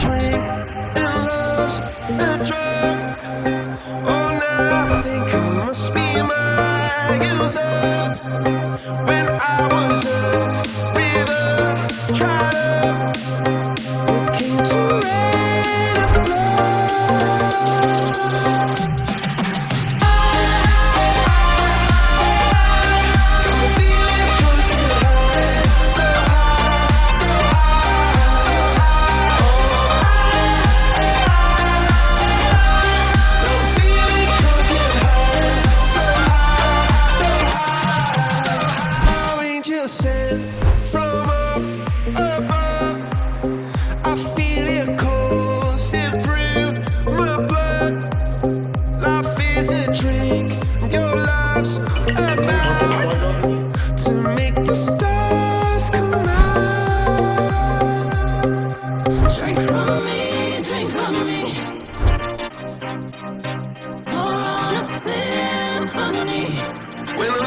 drink and love's a drug. Oh, now I think I must be my user. When I was a river trotter, it came to rain and flood. I'm feeling drunk and high, so high, so high. I'm feeling drunk and high, so high, so high. Our angel sent from up above. I feel it coursing through my blood. Life is a drink, your life's a map to make the stars come out. Drink from me, drink from me. Pour on a symphony. When the